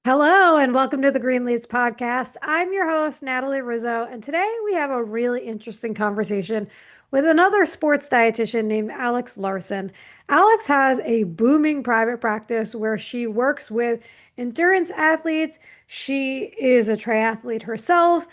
Hello and welcome to the Green Leads podcast. I'm your host, Natalie Rizzo, and today we have a really interesting conversation with another sports dietitian named Alex Larsen. Alex has a booming private practice where she works with endurance athletes. She is a triathlete herself.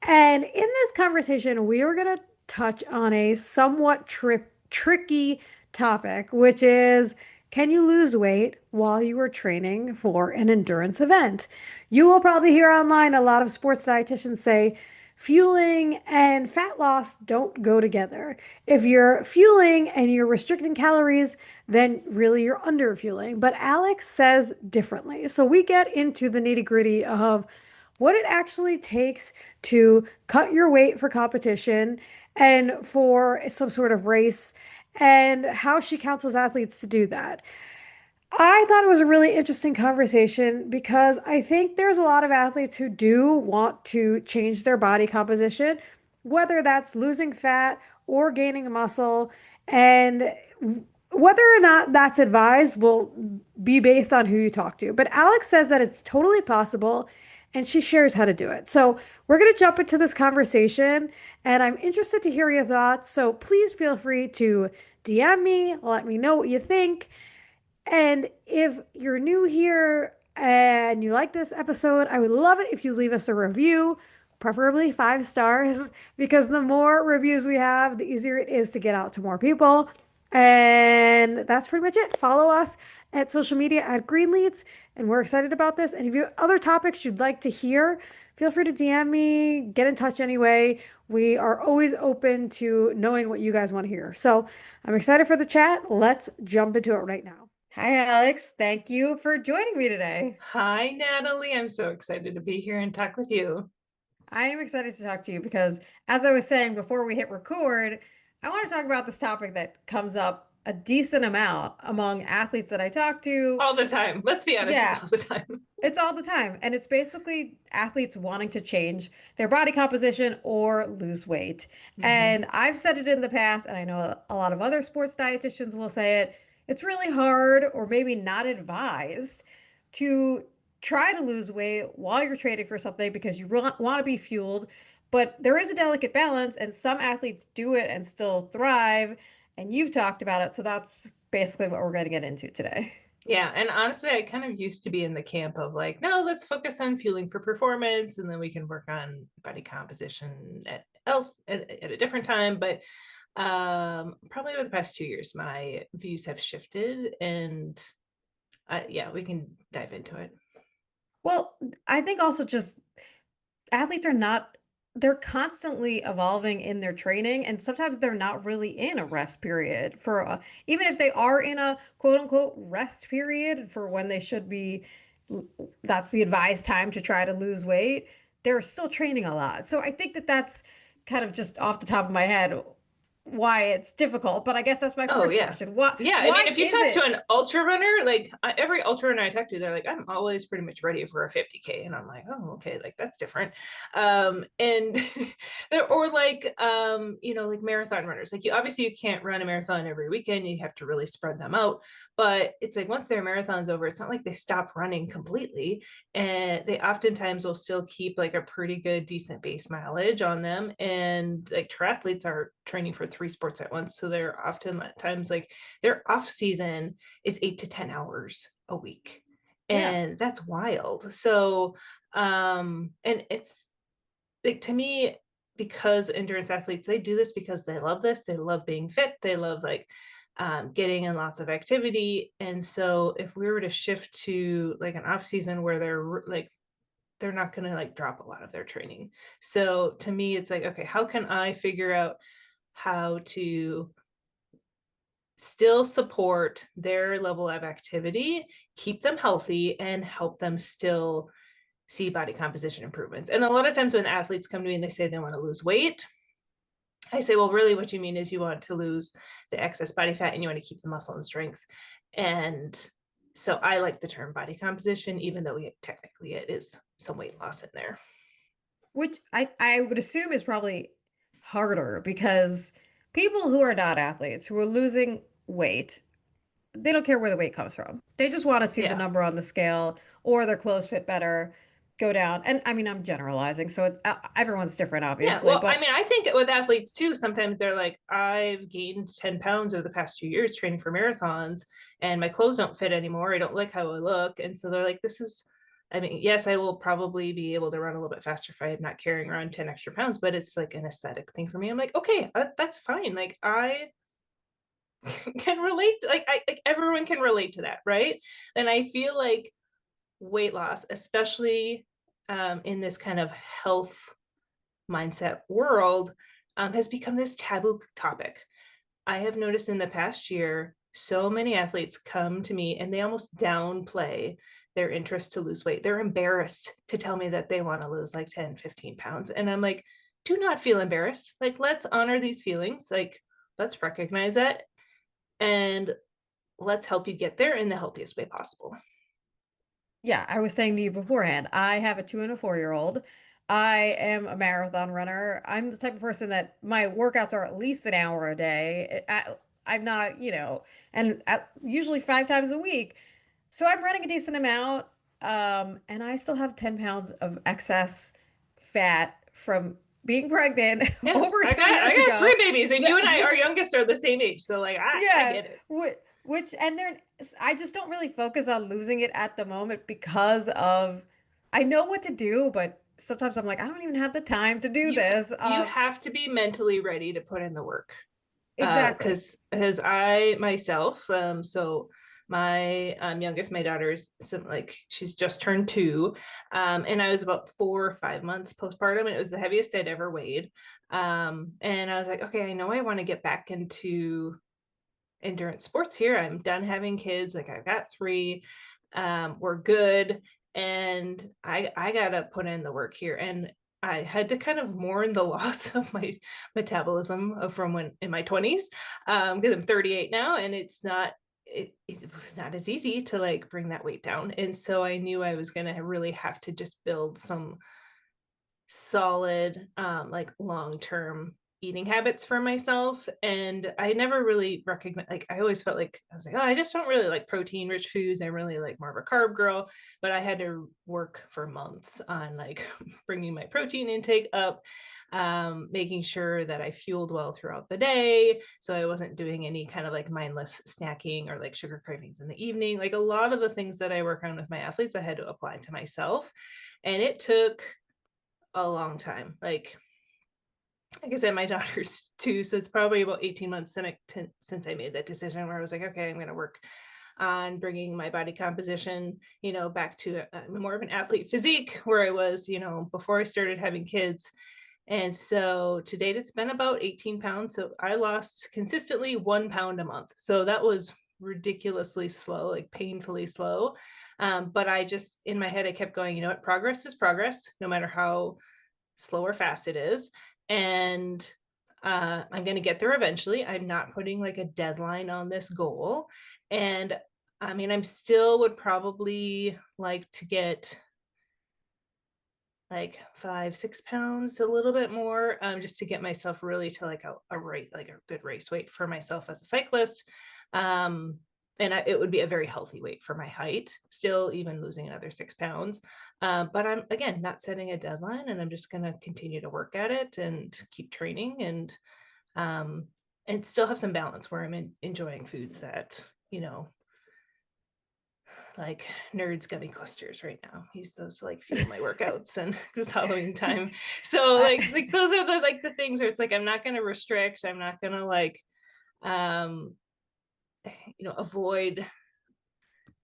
And in this conversation, we are going to touch on a somewhat tricky topic, which is can you lose weight while you are training for an endurance event? You will probably hear online a lot of sports dietitians say fueling and fat loss don't go together. If you're fueling and you're restricting calories, then really you're under fueling. But Alex says differently. So we get into the nitty gritty of what it actually takes to cut your weight for competition and for some sort of race, and how she counsels athletes to do that. I thought it was a really interesting conversation because I think there's a lot of athletes who do want to change their body composition, whether that's losing fat or gaining muscle, and whether or not that's advised will be based on who you talk to. But Alex says that it's totally possible and she shares how to do it. So we're going to jump into this conversation and I'm interested to hear your thoughts. So please feel free to DM me, let me know what you think. And if you're new here and you like this episode, I would love it if you leave us a review, preferably 5 stars, because the more reviews we have, the easier it is to get out to more people. And that's pretty much it. Follow us at social media at Greenleads, and we're excited about this. And if you have other topics you'd like to hear, feel free to DM me, get in touch anyway. We are always open to knowing what you guys want to hear. So I'm excited for the chat. Let's jump into it right now. Hi, Alex. Thank you for joining me today. Hi, Natalie. I'm so excited to be here and talk with you. I am excited to talk to you because, as I was saying before we hit record, I want to talk about this topic that comes up a decent amount among athletes that I talk to. All the time. Let's be honest, it's Yeah, all the time. it's all the time. And it's basically athletes wanting to change their body composition or lose weight. Hmm. And I've said it in the past, and I know a lot of other sports dietitians will say it. It's really hard or maybe not advised to try to lose weight while you're training for something because you want to be fueled. But there is a delicate balance, and some athletes do it and still thrive. And you've talked about it. So that's basically what we're going to get into today. Yeah, and honestly, I kind of used to be in the camp of like, no, let's focus on fueling for performance, and then we can work on body composition at a different time. But probably over the past 2 years, my views have shifted, and yeah, we can dive into it. Well, I think also just athletes are not, they're constantly evolving in their training, and sometimes they're not really in a rest period for even if they are in a quote unquote rest period for when they should be, that's the advised time to try to lose weight. They're still training a lot. So I think that that's kind of just off the top of my head why it's difficult. But I guess that's my Oh first yeah. question. What Yeah, I mean, why if you is talk to it? an ultra runner, like every ultra runner I talk to, they're like, I'm always pretty much ready for a 50K. And I'm like, oh, okay, like that's different. And or like like marathon runners. Like you can't run a marathon every weekend. You have to really spread them out. But it's like once their marathon's over, it's not like they stop running completely. And they oftentimes will still keep like a pretty good, decent base mileage on them. And like triathletes are training for 3 sports at once. So they're often at times like their off season is 8 to 10 hours a week. Yeah. And that's wild. So and it's like to me, because endurance athletes, they do this because they love this. They love being fit. They love like getting in lots of activity. And so if we were to shift to like an off season where they're not going to like drop a lot of their training. So to me, it's like, okay, how can I figure out how to still support their level of activity, keep them healthy, and help them still see body composition improvements? And a lot of times when athletes come to me and they say they want to lose weight, I say, well, really, what you mean is you want to lose the excess body fat and you want to keep the muscle and strength. And so I like the term body composition, even though technically it is some weight loss in there. Which I would assume is probably harder because people who are not athletes, who are losing weight, they don't care where the weight comes from. They just want to see the Yeah. number on the scale or their clothes fit better, go down. And I mean, I'm generalizing, so everyone's different, Yeah, obviously, well, I but mean, I think with athletes too, sometimes they're like, I've gained 10 pounds over the past 2 years training for marathons, and my clothes don't fit anymore. I don't like how I look. And so they're like, this is, I mean, yes, I will probably be able to run a little bit faster if I'm not carrying around 10 extra pounds, but it's like an aesthetic thing for me. I'm like, okay, that's fine. Like, I can relate. Like everyone can relate to that, right? And I feel like weight loss, especially in this kind of health mindset world, has become this taboo topic. I have noticed in the past year, so many athletes come to me and they almost downplay their interest to lose weight. They're embarrassed to tell me that they want to lose like 10, 15 pounds. And I'm like, do not feel embarrassed. Like, let's honor these feelings. Like, let's recognize that and let's help you get there in the healthiest way possible. yeah, I was saying to you beforehand, I have a 2 and a 4-year-old. I am a marathon runner. I'm the type of person that my workouts are at least an hour a day. I'm not, and usually 5 times a week. So I'm running a decent amount. And I still have 10 pounds of excess fat from being pregnant Yeah, over I 10 got I years got three ago. babies, and you and I, our youngest, are the same age. So like I Yeah, get it. and they're I just don't really focus on losing it at the moment because of I know what to do, but sometimes I'm like, I don't even have the time to do you this. you have to be mentally ready to put in the work. Exactly. Because I myself, so my youngest, my daughter's like she's just turned 2, and I was about 4 or 5 months postpartum, and it was the heaviest I'd ever weighed. And I was like, okay, I know I want to get back into endurance sports here. I'm done having kids. Like I've got three. We're good. And I gotta put in the work here. And I had to kind of mourn the loss of my metabolism from when in my 20s, because I'm 38 now, and it was not as easy to like bring that weight down. And so I knew I was gonna really have to just build some solid like long-term eating habits for myself. And I never really recognized, like I always felt like I was like, oh, I just don't really like protein rich foods. I'm really like more of a carb girl. But I had to work for months on like bringing my protein intake up, making sure that I fueled well throughout the day, so I wasn't doing any kind of like mindless snacking or like sugar cravings in the evening. Like a lot of the things that I work on with my athletes I had to apply to myself, and it took a long time. Like I said, my daughter's 2, so it's probably about 18 months since I made that decision where I was like, okay, I'm going to work on bringing my body composition, back to more of an athlete physique where I was, before I started having kids. And so to date, it's been about 18 pounds. So I lost consistently 1 pound a month. So that was ridiculously slow, like painfully slow. But I just, in my head, I kept going, what, progress is progress, no matter how slow or fast it is. And I'm going to get there eventually. I'm not putting like a deadline on this goal. And I mean, I'm still would probably like to get like 5, 6 pounds, a little bit more, just to get myself really to like a rate, like a good race weight for myself as a cyclist. Um, and it would be a very healthy weight for my height, still even losing another 6 pounds. But I'm again not setting a deadline, and I'm just going to continue to work at it and keep training, um, and still have some balance where I'm enjoying foods that like nerds gummy clusters right now. Use those to like fuel my workouts and it's Halloween time. So like those are the things where it's like I'm not gonna restrict, I'm not gonna like um avoid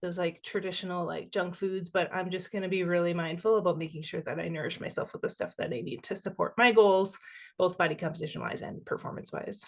those like traditional like junk foods, but I'm just gonna be really mindful about making sure that I nourish myself with the stuff that I need to support my goals, both body composition wise and performance wise.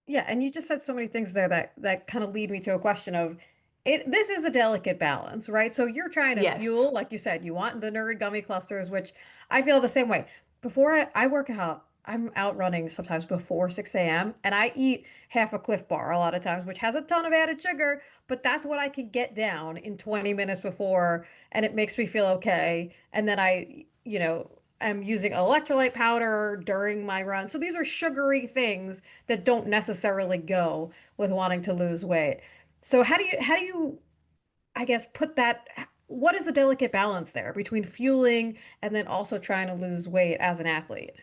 Yeah, and you just said so many things there that kind of lead me to a question of it. This is a delicate balance, right? So you're trying to Yes. fuel, like you said, you want the nerd gummy clusters, which I feel the same way. Before I work out, I'm out running sometimes before 6 a.m. and I eat half a Cliff Bar a lot of times, which has a ton of added sugar, but that's what I can get down in 20 minutes before, and it makes me feel okay. And then I'm using electrolyte powder during my run. So these are sugary things that don't necessarily go with wanting to lose weight. So how do you I guess put that what is the delicate balance there between fueling and then also trying to lose weight as an athlete?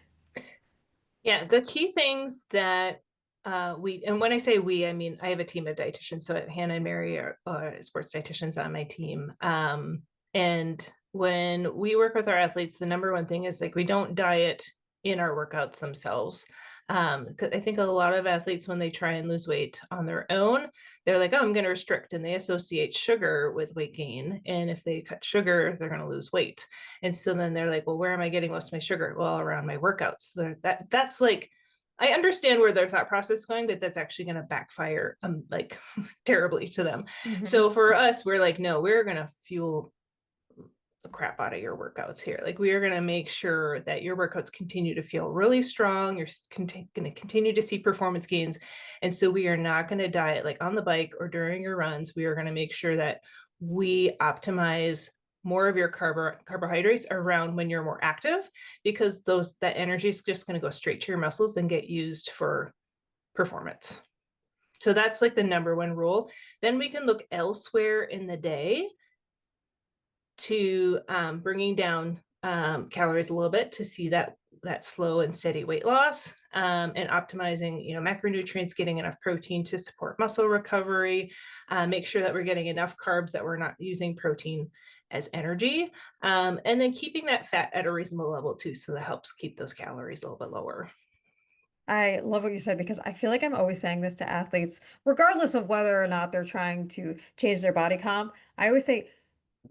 Yeah, the key things that and when I say we, I mean I have a team of dietitians. So Hannah and Mary are sports dietitians on my team. And when we work with our athletes, the number one thing is like we don't diet in our workouts themselves. 'Cause I think a lot of athletes, when they try and lose weight on their own, they're like, oh, I'm going to restrict, and they associate sugar with weight gain. And if they cut sugar, they're going to lose weight. And so then they're like, well, where am I getting most of my sugar? Well, around my workouts. So that's like, I understand where their thought process is going, but that's actually going to backfire like terribly to them. Hmm. So for us, we're like, no, we're going to fuel the crap out of your workouts here. Like we are going to make sure that your workouts continue to feel really strong. You're going to continue to see performance gains. And so we are not going to diet like on the bike or during your runs. We are going to make sure that we optimize more of your carbohydrates around when you're more active, because that energy is just going to go straight to your muscles and get used for performance. So that's like the number one rule. Then we can look elsewhere in the day to bringing down calories a little bit to see that slow and steady weight loss, and optimizing macronutrients, getting enough protein to support muscle recovery, make sure that we're getting enough carbs, that we're not using protein as energy, and then keeping that fat at a reasonable level too, so that helps keep those calories a little bit lower. I love what you said because I feel like I'm always saying this to athletes, regardless of whether or not they're trying to change their body comp. I always say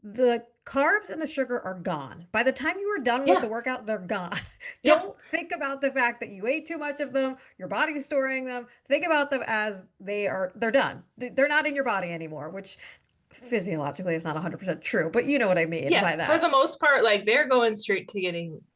the carbs and the sugar are gone. By the time you are done with the Yeah, workout, they're gone. yeah. Don't think about the fact that you ate too much of them, your body's storing them. Think about them as they're done. They're not in your body anymore, which physiologically is not 100% true, but you know what I mean Yeah, by for the that. most part, like they're going straight to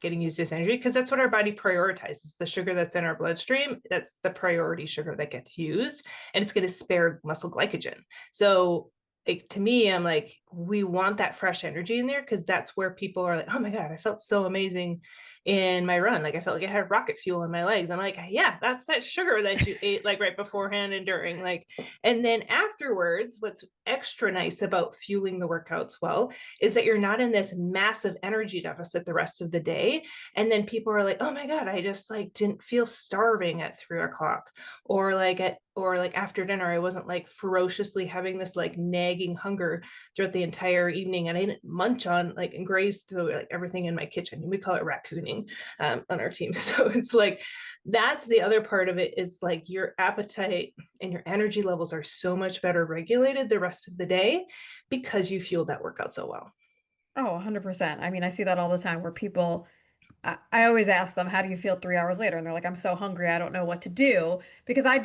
getting used as energy, because that's what our body prioritizes. The sugar that's in our bloodstream, that's the priority sugar that gets used, and it's going to spare muscle glycogen. So like, to me, I'm like, we want that fresh energy in there, because that's where people are like, oh my God, I felt so amazing in my run. Like I felt like I had rocket fuel in my legs. I'm like, yeah, that's that sugar that you ate like right beforehand and during. Like, and then afterwards, what's extra nice about fueling the workouts well is that you're not in this massive energy deficit the rest of the day. And then people are like, oh my God, I just like didn't feel starving at 3 o'clock, or like after dinner, I wasn't like ferociously having this like nagging hunger throughout the entire evening. And I didn't munch on like and graze through like everything in my kitchen. We call it raccooning on our team. So it's like, that's the other part of it. Is like your appetite and your energy levels are so much better regulated the rest of the day, because you fueled that workout so well. Oh, 100%. I mean, I see that all the time where people I always ask them, how do you feel 3 hours later? And they're like, I'm so hungry, I don't know what to do. Because I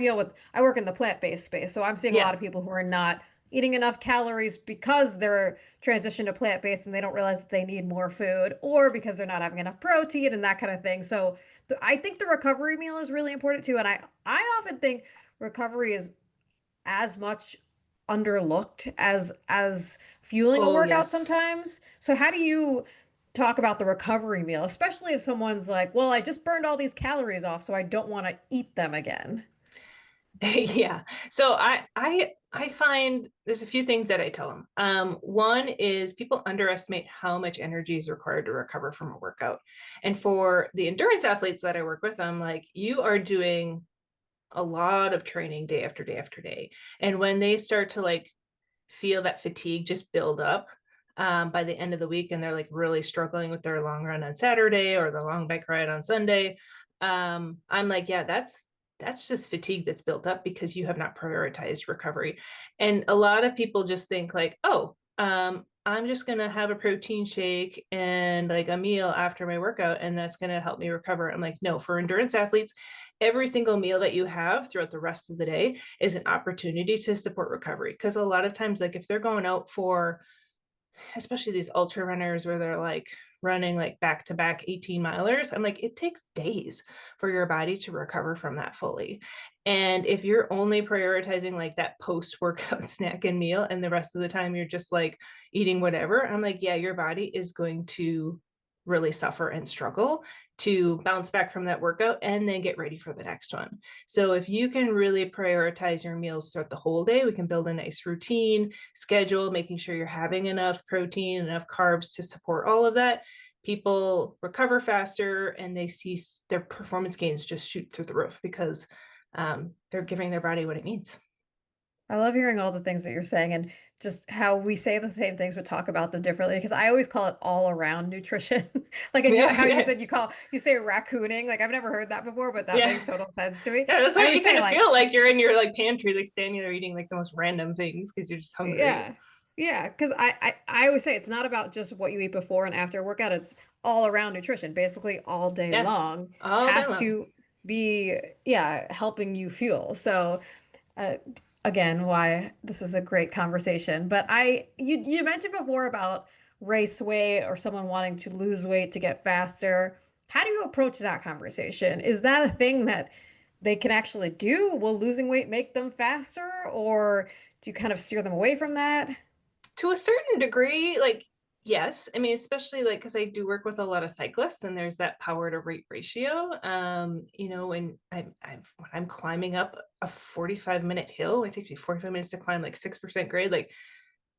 work in the plant-based space. So I'm seeing a lot Yeah. of people who are not eating enough calories because they're transitioned to plant-based and they don't realize that they need more food, or because they're not having enough protein and that kind of thing. So I think the recovery meal is really important too. And I often think recovery is as much underlooked as fueling a Oh, workout yes. sometimes. So how do you talk about the recovery meal, especially if someone's like, "Well, I just burned all these calories off, so I don't want to eat them again." Yeah. So I find there's a few things that I tell them. One is people underestimate how much energy is required to recover from a workout. And for the endurance athletes that I work with, I'm like, you are doing a lot of training day after day after day. And when they start to like feel that fatigue just build up by the end of the week, and they're like really struggling with their long run on Saturday or the long bike ride on Sunday, I'm like, yeah, that's just fatigue that's built up because you have not prioritized recovery. And a lot of people just think like, oh, I'm just going to have a protein shake and like a meal after my workout, and that's going to help me recover. I'm like, no, for endurance athletes, every single meal that you have throughout the rest of the day is an opportunity to support recovery. Because a lot of times, like if they're going out for, especially these ultra runners where they're like running like back to back 18 milers, I'm like, it takes days for your body to recover from that fully. And if you're only prioritizing like that post workout snack and meal, and the rest of the time you're just like eating whatever, I'm like, yeah, your body is going to really suffer and struggle to bounce back from that workout and then get ready for the next one. So if you can really prioritize your meals throughout the whole day, we can build a nice routine, schedule, making sure you're having enough protein, enough carbs to support all of that. People recover faster and they see their performance gains just shoot through the roof because they're giving their body what it needs. I love hearing all the things that you're saying and just how we say the same things but talk about them differently because I always call it all around nutrition. Like and you Yeah, how you yeah, said you say raccooning. Like I've never heard that before, but that yeah. makes total sense to me. Yeah, that's I why always you kind say of like feel like you're in your like pantry, like standing there eating like the most random things because you're just hungry. yeah. Yeah, because I always say it's not about just what you eat before and after a workout. It's all around nutrition, basically all day Yeah, long all day has long. to be, yeah, helping you fuel. So uh, again, why this is a great conversation. But you mentioned before about race weight or someone wanting to lose weight to get faster. How do you approach that conversation? Is that a thing that they can actually do? Will losing weight make them faster, or do you kind of steer them away from that? To a certain degree, like yes, I mean, especially like because I do work with a lot of cyclists and there's that power to weight ratio. When I'm climbing up a 45-minute hill, it takes me 45 minutes to climb like 6% grade. Like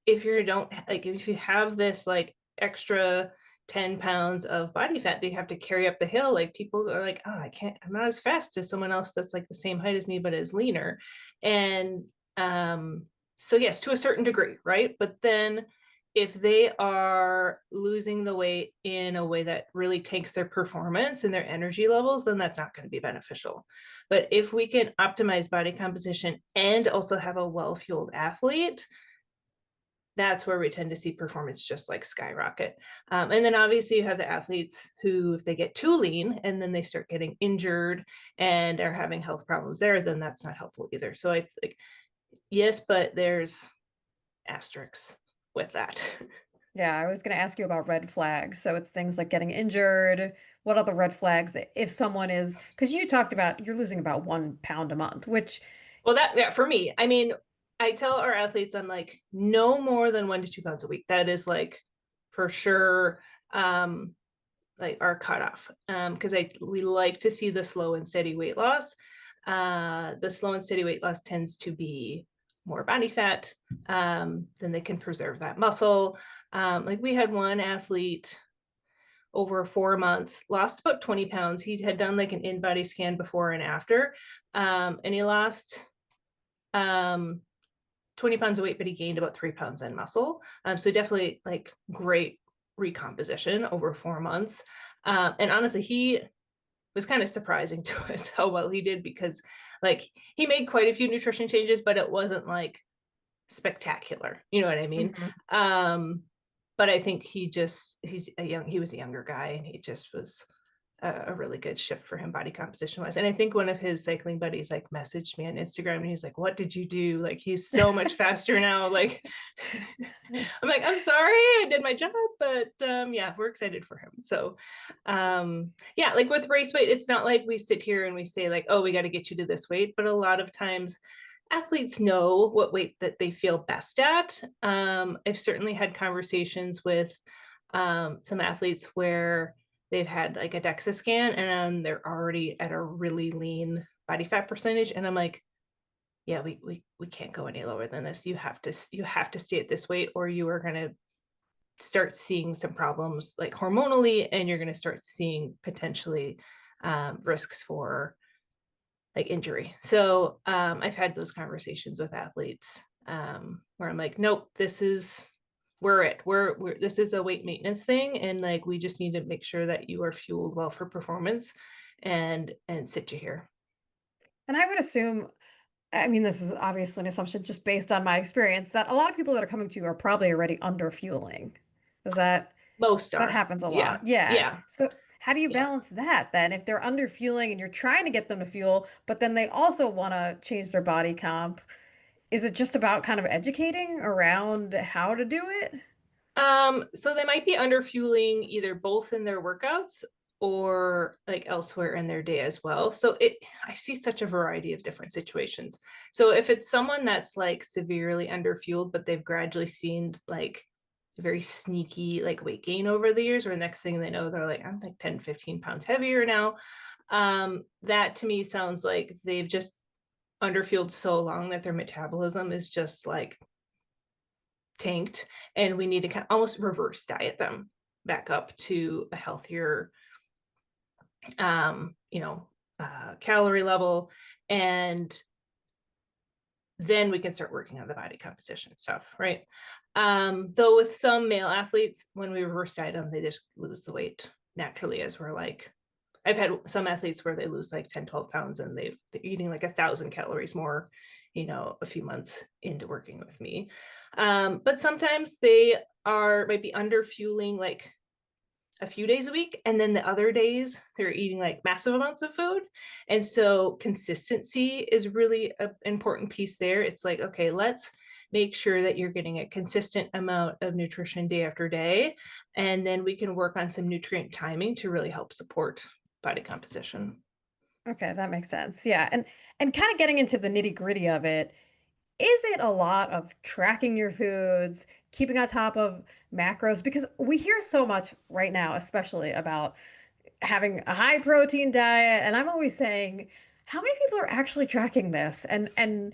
if you have this like extra 10 pounds of body fat that you have to carry up the hill, like people are like, oh, I'm not as fast as someone else that's like the same height as me but is leaner. And so yes, to a certain degree, right? But then if they are losing the weight in a way that really takes their performance and their energy levels, then that's not going to be beneficial. But if we can optimize body composition and also have a well-fueled athlete, that's where we tend to see performance just like skyrocket. And then obviously you have the athletes who, if they get too lean and then they start getting injured and are having health problems there, then that's not helpful either. So I think, yes, but there's asterisks with that. Yeah, I was going to ask you about red flags. So it's things like getting injured. What are the red flags if someone is, because you talked about you're losing about 1 pound a month, which, Well, that, yeah, for me, I mean, I tell our athletes, I'm like, no more than 1 to 2 pounds a week. That is like for sure. Like our cutoff because we like to see the slow and steady weight loss. The slow and steady weight loss tends to be more body fat. Then they can preserve that muscle. Like we had one athlete over 4 months lost about 20 pounds. He had done like an in-body scan before and after, and he lost 20 pounds of weight, but he gained about 3 pounds in muscle. So definitely like great recomposition over 4 months. And honestly, he was kind of surprising to us how well he did because like he made quite a few nutrition changes, but it wasn't like spectacular. You know what I mean? Mhm. But I think he was a younger guy and he just was a really good shift for him body composition wise. And I think one of his cycling buddies like messaged me on Instagram and he's like, what did you do? Like he's so much faster now. Like I'm like, I'm sorry, I did my job, but yeah, we're excited for him. So yeah, like with race weight, it's not like we sit here and we say like, oh, we got to get you to this weight, but a lot of times athletes know what weight that they feel best at. I've certainly had conversations with some athletes where they've had like a DEXA scan and they're already at a really lean body fat percentage. And I'm like, yeah, we can't go any lower than this. You have to stay at this weight or you are going to start seeing some problems like hormonally and you're going to start seeing potentially risks for like injury. So I've had those conversations with athletes where I'm like, nope, this is a weight maintenance thing, and like we just need to make sure that you are fueled well for performance, and sit you here. And I would assume, I mean, this is obviously an assumption just based on my experience, that a lot of people that are coming to you are probably already under fueling. Is Most that are, happens a yeah, lot? Yeah. yeah, So how do you yeah. balance that then? If they're under fueling and you're trying to get them to fuel, but then they also want to change their body comp, is it just about kind of educating around how to do it? So they might be under fueling either both in their workouts or like elsewhere in their day as well. So I see such a variety of different situations. So if it's someone that's like severely under fueled, but they've gradually seen like very sneaky like weight gain over the years, where next thing they know, they're like, I'm like 10, 15 pounds heavier now. That to me sounds like they've just underfueled so long that their metabolism is just like tanked, and we need to kind of almost reverse diet them back up to a healthier you know, calorie level. And then we can start working on the body composition stuff, right? Though with some male athletes, when we reverse diet them, they just lose the weight naturally, as we're like, I've had some athletes where they lose like 10, 12 pounds and they're eating like 1,000 calories more, a few months into working with me. But sometimes they might be under fueling like a few days a week, and then the other days they're eating like massive amounts of food. And so consistency is really an important piece there. It's like, okay, let's make sure that you're getting a consistent amount of nutrition day after day, and then we can work on some nutrient timing to really help support body composition. Okay, that makes sense. Yeah. And kind of getting into the nitty-gritty of it, is it a lot of tracking your foods, keeping on top of macros? Because we hear so much right now, especially about having a high protein diet, and I'm always saying, how many people are actually tracking this and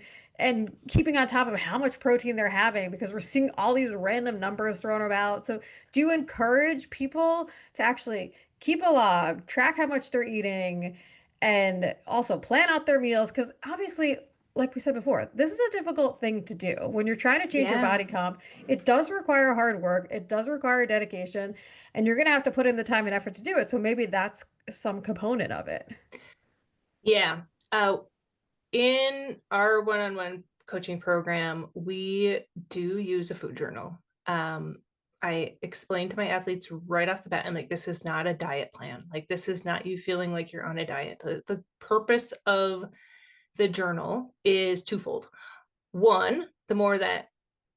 keeping on top of how much protein they're having, because we're seeing all these random numbers thrown about. So do you encourage people to actually keep a log, track how much they're eating, and also plan out their meals? Because obviously, like we said before, this is a difficult thing to do. When you're trying to change your Yeah. body comp, it does require hard work, it does require dedication, and you're going to have to put in the time and effort to do it. So maybe that's some component of it. Yeah. In our one-on-one coaching program, we do use a food journal. I explained to my athletes right off the bat, I'm like, this is not a diet plan. Like, this is not you feeling like you're on a diet. The purpose of the journal is twofold. One, the more that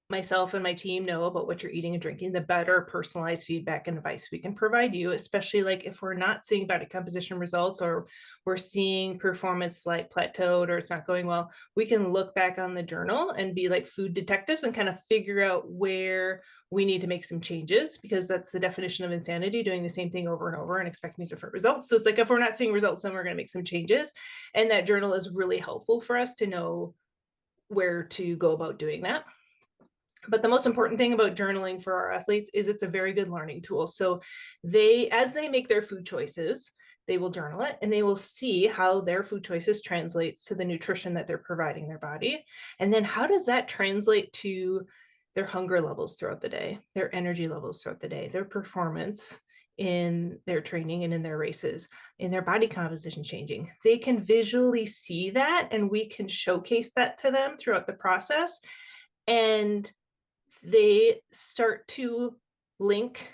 myself and my team know about what you're eating and drinking, the better personalized feedback and advice we can provide you, especially like if we're not seeing body composition results, or we're seeing performance like plateaued or it's not going well. We can look back on the journal and be like food detectives and kind of figure out where we need to make some changes, because that's the definition of insanity, doing the same thing over and over and expecting different results. So it's like, if we're not seeing results, then we're going to make some changes. And that journal is really helpful for us to know where to go about doing that. But the most important thing about journaling for our athletes is it's a very good learning tool. So as they make their food choices, they will journal it and they will see how their food choices translates to the nutrition that they're providing their body. And then how does that translate to their hunger levels throughout the day, their energy levels throughout the day, their performance in their training and in their races, in their body composition changing. They can visually see that, and we can showcase that to them throughout the process. And they start to link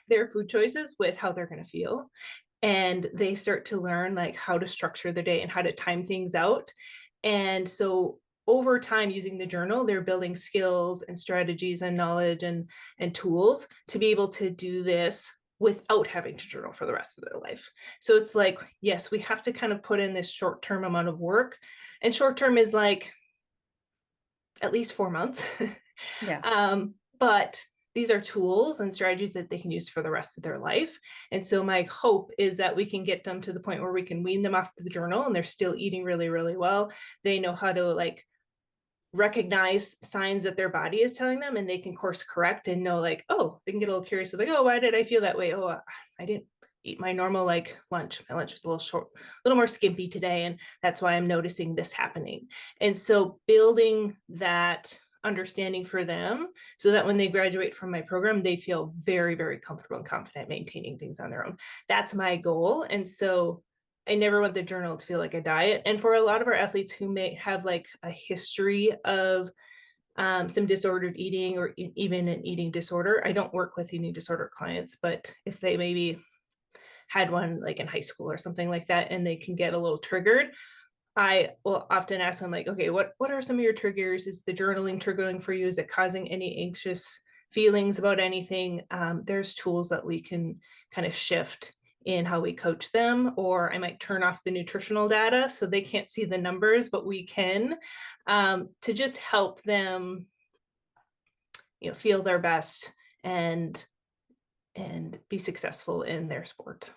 their food choices with how they're going to feel, and they start to learn like how to structure their day and how to time things out. And so over time, using the journal, they're building skills and strategies and knowledge and tools to be able to do this without having to journal for the rest of their life. So it's like, yes, we have to kind of put in this short-term amount of work, and short-term is like at least 4 months. Yeah. But these are tools and strategies that they can use for the rest of their life. And so my hope is that we can get them to the point where we can wean them off the journal and they're still eating really, really well. They know how to like recognize signs that their body is telling them, and they can course correct and know like, oh, they can get a little curious of like, oh, why did I feel that way? Oh, I didn't eat my normal like lunch. My lunch was a little short, a little more skimpy today, and that's why I'm noticing this happening. And so building that understanding for them so that when they graduate from my program, they feel very, very comfortable and confident maintaining things on their own. That's my goal. And so I never want the journal to feel like a diet. And for a lot of our athletes who may have like a history of some disordered eating or even an eating disorder, I don't work with eating disorder clients, but if they maybe had one like in high school or something like that and they can get a little triggered, I will often ask them like, okay, what are some of your triggers? Is the journaling triggering for you? Is it causing any anxious feelings about anything? There's tools that we can kind of shift in how we coach them, or I might turn off the nutritional data so they can't see the numbers, but we can, to just help them, feel their best and be successful in their sport.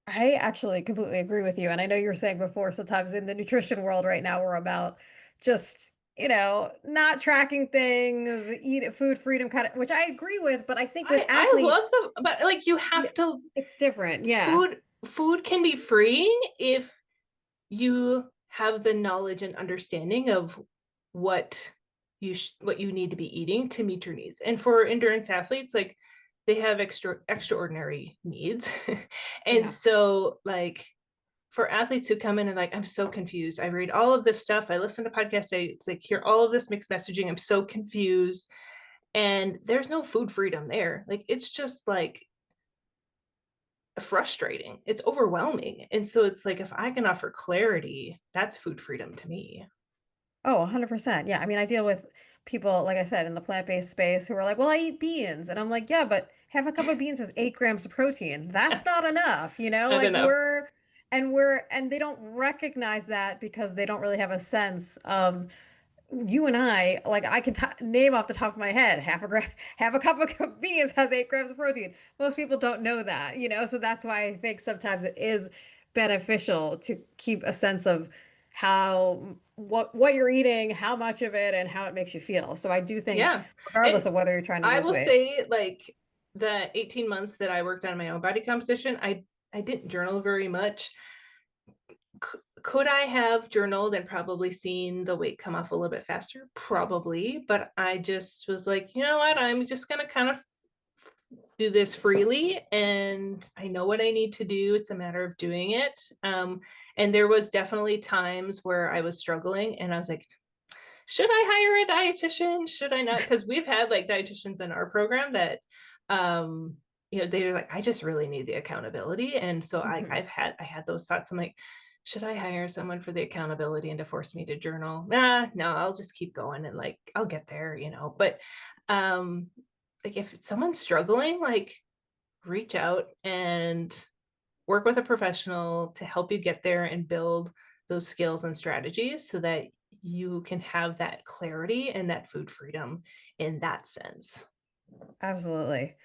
I actually completely agree with you. And I know you were saying before, sometimes in the nutrition world right now, we're about just, not tracking things, eat food freedom kind of, which I agree with. But I think with I love athletes, them, but like you yeah, have to it's different. Yeah. food can be freeing if you have the knowledge and understanding of what what you need to be eating to meet your needs. And for endurance athletes, like they have extraordinary needs. And Yeah. so like for athletes who come in and like, I'm so confused. I read all of this stuff. I listen to podcasts. It's like hear all of this mixed messaging. I'm so confused. And there's no food freedom there. Like it's just like frustrating. It's overwhelming. And so it's like if I can offer clarity, that's food freedom to me. Oh, 100%. Yeah. I mean, I deal with people, like I said, in the plant-based space who are like, well, I eat beans. And I'm like, yeah, but half a cup of beans has 8 grams of protein. That's not enough, Not like enough. and they don't recognize that because they don't really have a sense of you and I, like I can t name off the top of my head, half a cup of beans has 8 grams of protein. Most people don't know that, so that's why I think sometimes it is beneficial to keep a sense of what you're eating, how much of it, and how it makes you feel. So I do think, Yeah. regardless And of whether you're trying to I lose will weight. say, like, the 18 months that I worked on my own body composition, I didn't journal very much. Could I have journaled and probably seen the weight come off a little bit faster? Probably, but I just was like, you know what? I'm just gonna kind of do this freely, and I know what I need to do. It's a matter of doing it. And there was definitely times where I was struggling, and I was like, should I hire a dietitian? Should I not? Because we've had like dietitians in our program that, um, they're like, I just really need the accountability. And so Mhm. I had those thoughts. I'm like, should I hire someone for the accountability and to force me to journal? Nah, no, I'll just keep going and like I'll get there. But um, like if someone's struggling, like reach out and work with a professional to help you get there and build those skills and strategies so that you can have that clarity and that food freedom in that sense. Absolutely.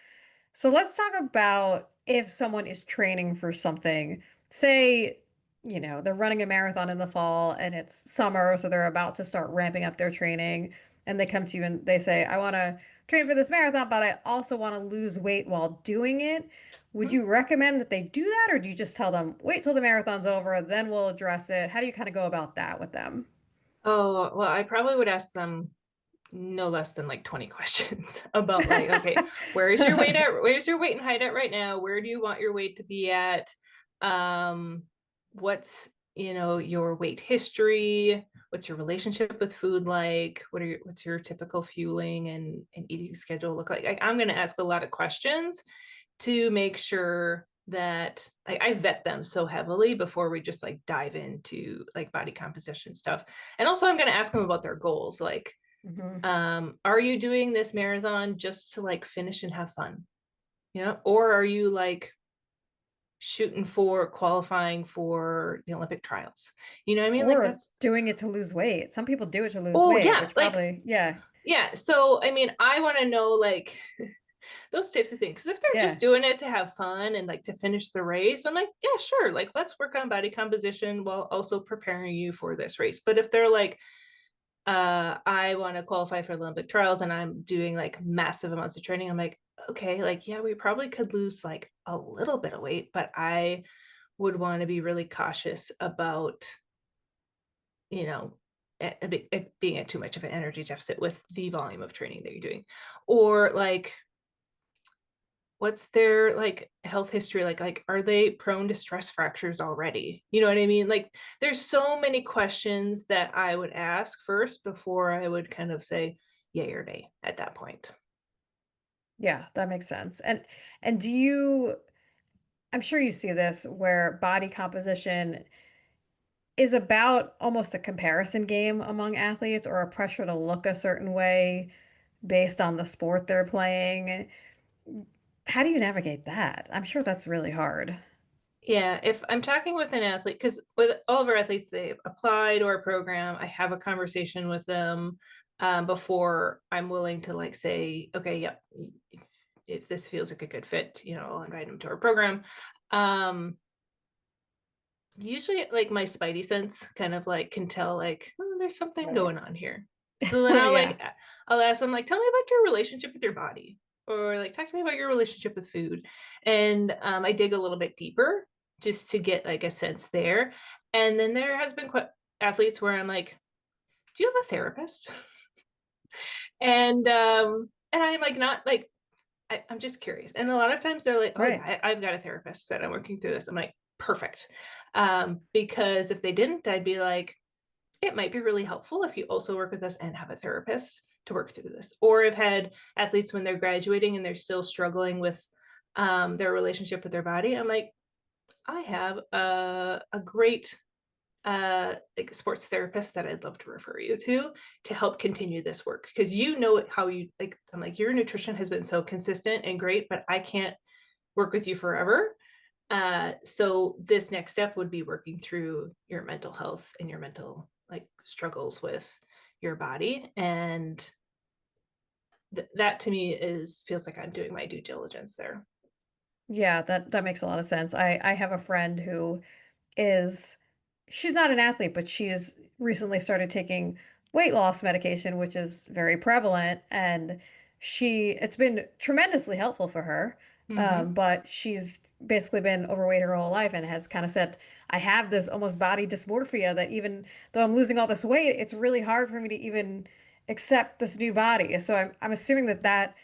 So let's talk about if someone is training for something. Say, they're running a marathon in the fall and it's summer, so they're about to start ramping up their training. And they come to you and they say, I want to train for this marathon, but I also want to lose weight while doing it. Would you recommend that they do that, or do you just tell them, wait till the marathon's over, then we'll address it? How do you kind of go about that with them? Oh, well, I probably would ask them no less than like 20 questions about like, okay, where's your weight and height at right now? Where do you want your weight to be at? Um, what's, your weight history? What's your relationship with food like? What's your typical fueling and eating schedule look like? I'm going to ask a lot of questions to make sure that I vet them so heavily before we just like dive into like body composition stuff. And also I'm going to ask them about their goals. Like, Mhm. are you doing this marathon just to like finish and have fun? Or are you like shooting for qualifying for the Olympic trials? You know what I mean? Like Or that's, doing it to lose weight. Some people do it to lose oh weight, yeah, which like probably, yeah, yeah. So I mean, I want to know like those types of things. Because if they're just yeah. doing it to have fun and like to finish the race, I'm like, yeah, sure. Like let's work on body composition while also preparing you for this race. But if they're like, I want to qualify for Olympic trials and I'm doing like massive amounts of training, I'm like, okay, like, yeah, we probably could lose like a little bit of weight, but I would want to be really cautious about, you know, it being at too much of an energy deficit with the volume of training that you're doing. Or like, what's their like health history like are they prone to stress fractures already? You know what I mean? Like there's so many questions that I would ask first before I would kind of say yay or nay at that point. Yeah, that makes sense. And I'm sure you see this where body composition is about almost a comparison game among athletes or a pressure to look a certain way based on the sport they're playing. How do you navigate that? I'm sure that's really hard. Yeah, if I'm talking with an athlete, because with all of our athletes, they apply to our program, I have a conversation with them. before I'm willing to like say, okay, yep, if this feels like a good fit, I'll invite them to our program. Um, Usually like my spidey sense kind of like can tell like, oh, there's something Right. going on here. So then Yeah. I'll ask them like, tell me about your relationship with your body, or like talk to me about your relationship with food. And I dig a little bit deeper just to get like a sense there. And then there has been athletes where I'm like, do you have a therapist? And I'm like, not like, I'm just curious. And a lot of times they're like, oh Right. yeah, I've got a therapist that I'm working through this. I'm like, perfect. Because if they didn't, I'd be like, it might be really helpful if you also work with us and have a therapist to work through this. Or I've had athletes when they're graduating and they're still struggling with their relationship with their body. I'm like, I have a great like sports therapist that I'd love to refer you to help continue this work, because how you like. I'm like, your nutrition has been so consistent and great, but I can't work with you forever. So this next step would be working through your mental health and your mental like struggles with your body. And that to me is feels like I'm doing my due diligence there. Yeah, that makes a lot of sense. I have a friend who is she's not an athlete, but she's recently started taking weight loss medication, which is very prevalent, and it's been tremendously helpful for her. Mm-hmm. But she's basically been overweight her whole life and has kind of said, I have this almost body dysmorphia that even though I'm losing all this weight, it's really hard for me to even accept this new body. So I'm assuming that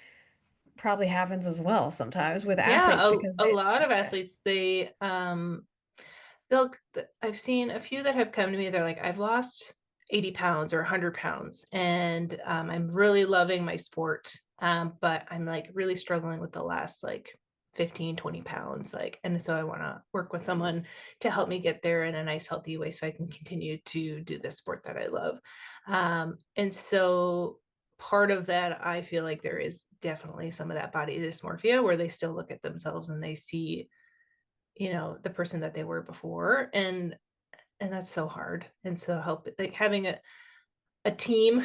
probably happens as well sometimes with athletes Yeah, because a they, lot of yeah. athletes, they'll I've seen a few that have come to me. They're like, I've lost 80 pounds or 100 pounds, and I'm really loving my sport, but I'm like really struggling with the last like 15-20 pounds, like, and so I want to work with someone to help me get there in a nice healthy way so I can continue to do this sport that I love. And so part of that, I feel like there is definitely some of that body dysmorphia where they still look at themselves and they see, the person that they were before. And that's so hard. And so help, like having a team,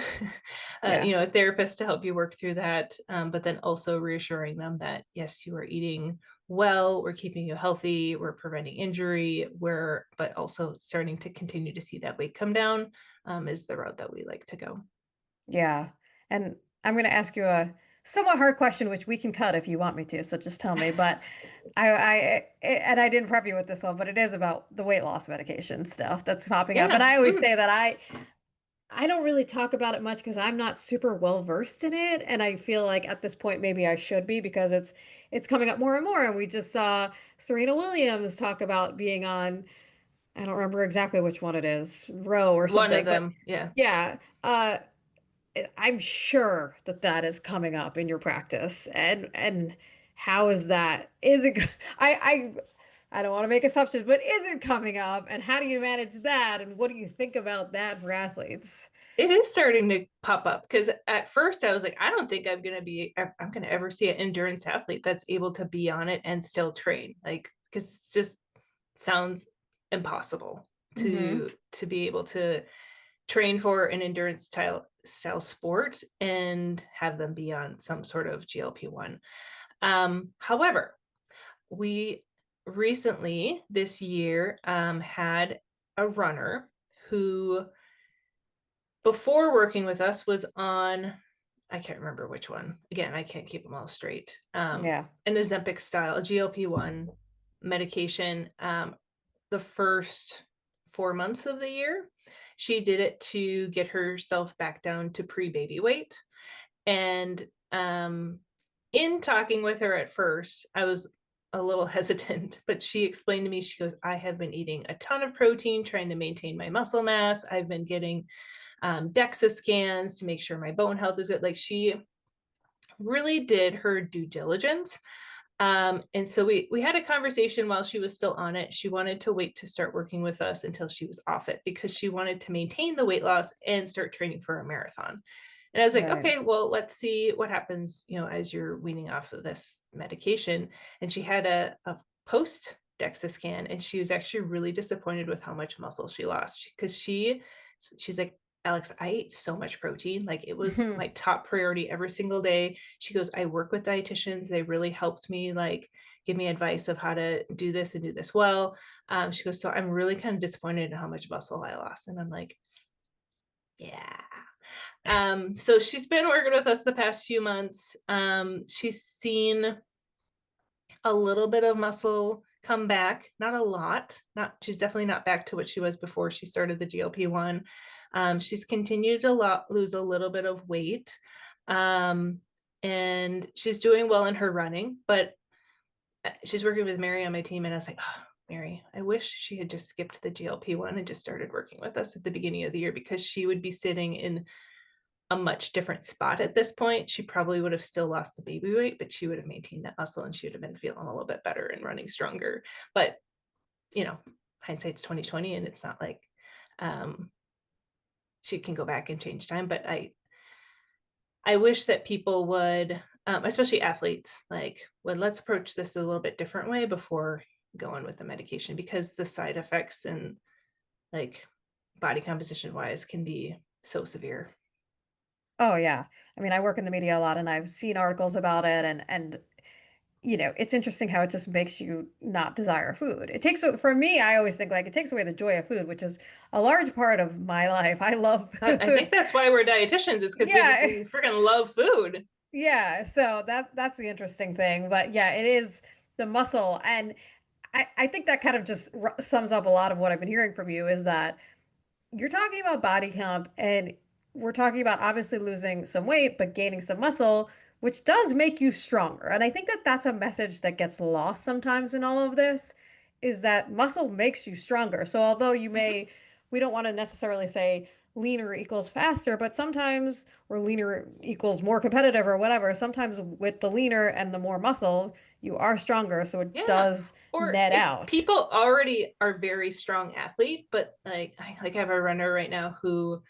Yeah. a therapist to help you work through that, but then also reassuring them that yes, you are eating well, we're keeping you healthy, we're preventing injury, but also starting to continue to see that weight come down, is the route that we like to go. Yeah. And I'm going to ask you a somewhat hard question, which we can cut if you want me to. So just tell me. But and I didn't prep you with this one, but it is about the weight loss medication stuff that's popping up. And Yeah. I always say that I don't really talk about it much because I'm not super well versed in it. And I feel like at this point, maybe I should be because it's coming up more and more. And we just saw Serena Williams talk about being on, I don't remember exactly which one it is, Row or One of something, but them. Yeah. yeah. I'm sure that is coming up in your practice. And how is that? Is it I don't want to make assumptions, but is it coming up? And how do you manage that? And what do you think about that for athletes? It is starting to pop up, because at first I was like, I don't think I'm gonna ever see an endurance athlete that's able to be on it and still train. Like, because it just sounds impossible Hmm. to be able to train for an endurance style sport and have them be on some sort of GLP-1. However, we recently this year had a runner who, before working with us, was on, I can't remember which one. Again, I can't keep them all straight. Yeah. An Ozempic style, a GLP-1 medication, the first 4 months of the year. She did it to get herself back down to pre-baby weight. And in talking with her at first, I was a little hesitant, but she explained to me, she goes, I have been eating a ton of protein, trying to maintain my muscle mass. I've been getting DEXA scans to make sure my bone health is good. Like, she really did her due diligence. And so we had a conversation while she was still on it. She wanted to wait to start working with us until she was off it because she wanted to maintain the weight loss and start training for a marathon. And I was like, Right. okay, well, let's see what happens, as you're weaning off of this medication. And she had a post DEXA scan, and she was actually really disappointed with how much muscle she lost, because she's like, Alex, I ate so much protein. Like it was my top priority every single day. She goes, I work with dietitians. They really helped me, like, give me advice of how to do this and do this well. She goes, so I'm really kind of disappointed in how much muscle I lost. And I'm like, yeah. So she's been working with us the past few months. She's seen a little bit of muscle come back, not a lot. Not she's definitely not back to what she was before she started the GLP-1. She's continued to lose a little bit of weight. Um, and she's doing well in her running, but she's working with Mary on my team, and I was like, oh, Mary, I wish she had just skipped the GLP-1 and just started working with us at the beginning of the year, because she would be sitting in a much different spot at this point. She probably would have still lost the baby weight, but she would have maintained that muscle and she would have been feeling a little bit better and running stronger. But you know, hindsight's 2020, and it's not like um, she can go back and change time. But I wish that people would, especially athletes, like, well, let's approach this a little bit different way before going with the medication, because the side effects and like body composition wise can be so severe. Oh yeah. I mean, I work in the media a lot and I've seen articles about it and it's interesting how it just makes you not desire food. It takes, for me, I always think like it takes away the joy of food, which is a large part of my life. I love I think food. that's why we're dietitians, is because we just Yeah. freaking love food. Yeah. So that's the interesting thing. But yeah, it is the muscle. And I think that kind of just sums up a lot of what I've been hearing from you is that you're talking about body comp, and we're talking about obviously losing some weight, but gaining some muscle, which does make you stronger. And I think that that's a message that gets lost sometimes in all of this, is that muscle makes you stronger. So although Mm-hmm. we don't want to necessarily say leaner equals faster, but sometimes, or leaner equals more competitive or whatever, sometimes with the leaner and the more muscle, you are stronger. So it Yeah. does Or net if out. people already are very strong athlete, but like I have a runner right now who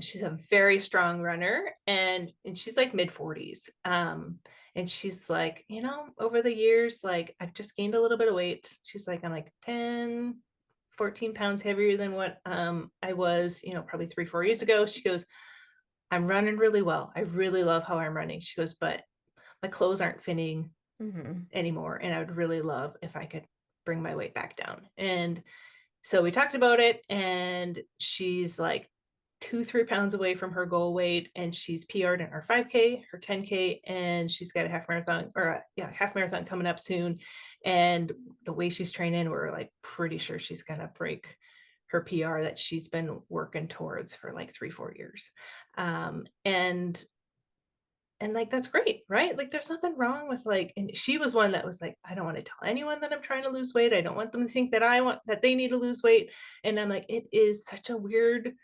she's a very strong runner, and she's like mid 40s. And she's like, over the years, like I've just gained a little bit of weight. She's like, I'm like 10, 14 pounds heavier than what I was, probably 3, 4 years ago. She goes, I'm running really well. I really love how I'm running. She goes, but my clothes aren't fitting Hmm. anymore. And I would really love if I could bring my weight back down. And so we talked about it, and she's like 2, 3 pounds away from her goal weight. And she's PR'd in her 5K, her 10K, and she's got a half marathon, or half marathon coming up soon. And the way she's training, we're like pretty sure she's going to break her PR that she's been working towards for like 3, 4 years. And like that's great, right? Like there's nothing wrong with, like, and she was one that was like, I don't want to tell anyone that I'm trying to lose weight. I don't want them to think that I want that they need to lose weight. And I'm like, it is such a weird,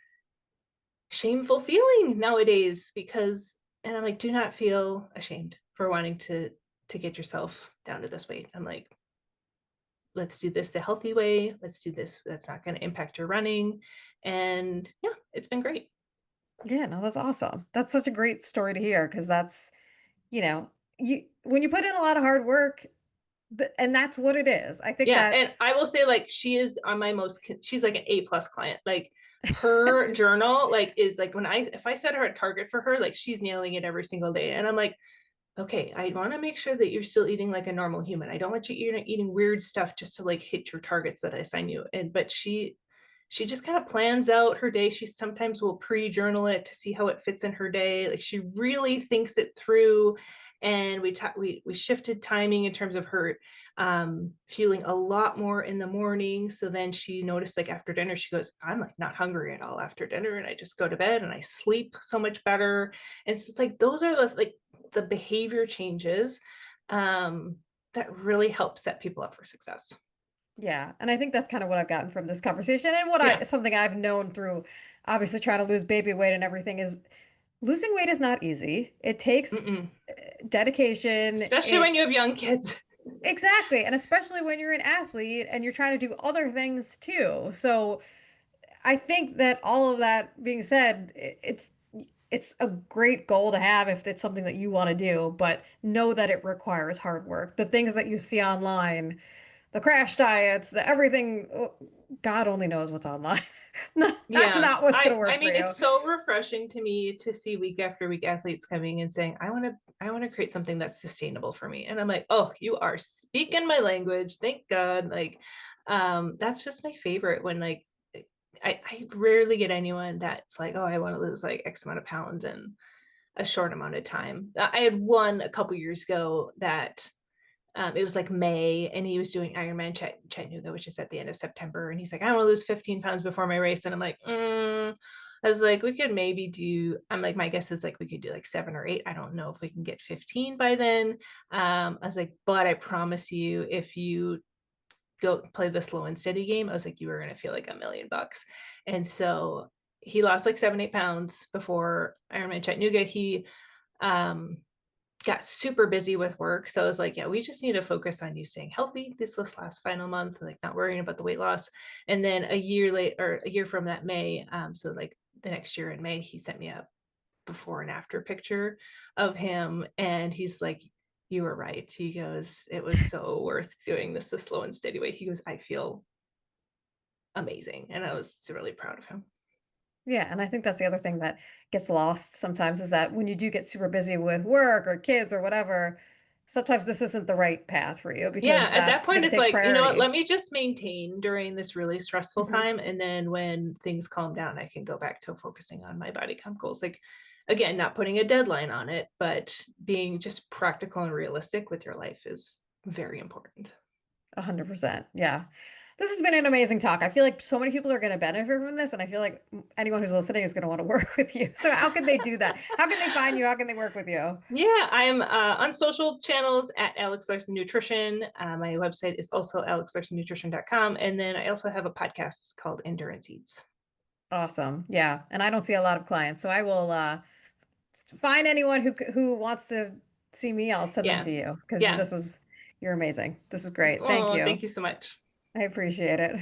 shameful feeling nowadays, because, and I'm like, do not feel ashamed for wanting to get yourself down to this weight. I'm like, let's do this the healthy way. Let's do this that's not going to impact your running. And yeah, it's been great. Yeah, no, that's awesome. That's such a great story to hear because that's, you know, you when you put in a lot of hard work, and that's what it is. I think Yeah, that and I will say, like, she is on my most, she's like an A+ client. Like her journal, like, is like, when I if I set her a target for her, like she's nailing it every single day. And I'm like, okay, I want to make sure that you're still eating like a normal human. I don't want you eating weird stuff just to like hit your targets that I assign you. And but she just kind of plans out her day. She sometimes will pre-journal it to see how it fits in her day. Like she really thinks it through. And we shifted timing in terms of her fueling a lot more in the morning. So then she noticed, like, after dinner, she goes, I'm like not hungry at all after dinner, and I just go to bed and I sleep so much better. And so it's like those are the behavior changes that really help set people up for success. yeah, and I think that's kind of what I've gotten from this conversation and what I Yeah. something I've known through obviously trying to lose baby weight and everything is losing weight is not easy. It takes Mm-mm. dedication. Especially when It you have young kids. exactly, and especially when you're an athlete and you're trying to do other things too. So I think that all of that being said, it's a great goal to have if it's something that you want to do, but know that it requires hard work. The things that you see online, the crash diets, the everything, God only knows what's online. No, that's Yeah. not what's going to I work for mean, you. it's so refreshing to me to see week after week athletes coming and saying, I want to create something that's sustainable for me. And I'm like, oh, you are speaking my language. Thank God. Like, that's just my favorite when like I rarely get anyone that's like, oh, I want to lose like X amount of pounds in a short amount of time. I had one a couple years ago that it was like May, and he was doing Ironman Chattanooga, which is at the end of September. And he's like, I want to lose 15 pounds before my race. And I'm like, I was like, we could maybe do, I'm like, my guess is like we could do like 7 or 8. I don't know if we can get 15 by then. I was like, but I promise you, if you go play the slow and steady game, I was like, you are going to feel like $1 million. And so he lost like 7, 8 pounds before Ironman Chattanooga. He, um, got super busy with work. So I was like, yeah, we just need to focus on you staying healthy this last final month, like not worrying about the weight loss. And then a year later, or a year from that May, so like the next year in May, he sent me a before and after picture of him. And he's like, you were right. He goes, it was so worth doing this the slow and steady way. He goes, I feel amazing. And I was really proud of him. Yeah, and I think that's the other thing that gets lost sometimes is that when you do get super busy with work or kids or whatever, sometimes this isn't the right path for you Yeah, because at that that's going point, to it's take like, you know what, priority. let me just maintain during this really stressful Hmm. time. And then when things calm down, I can go back to focusing on my body comp goals. Like, again, not putting a deadline on it, but being just practical and realistic with your life is very important. 100%. Yeah. This has been an amazing talk. I feel like so many people are going to benefit from this, and I feel like anyone who's listening is going to want to work with you. So how can they do that? How can they find you? How can they work with you? Yeah, I'm on social channels at Alex Larsen Nutrition. My website is also alexlarsennutrition.com. And then I also have a podcast called Endurance Eats. Awesome. Yeah. And I don't see a lot of clients, so I will find anyone who wants to see me. I'll send them Yeah. to you because Yeah. this is you're amazing. This is great. Thank Oh, you. thank you so much. I appreciate it.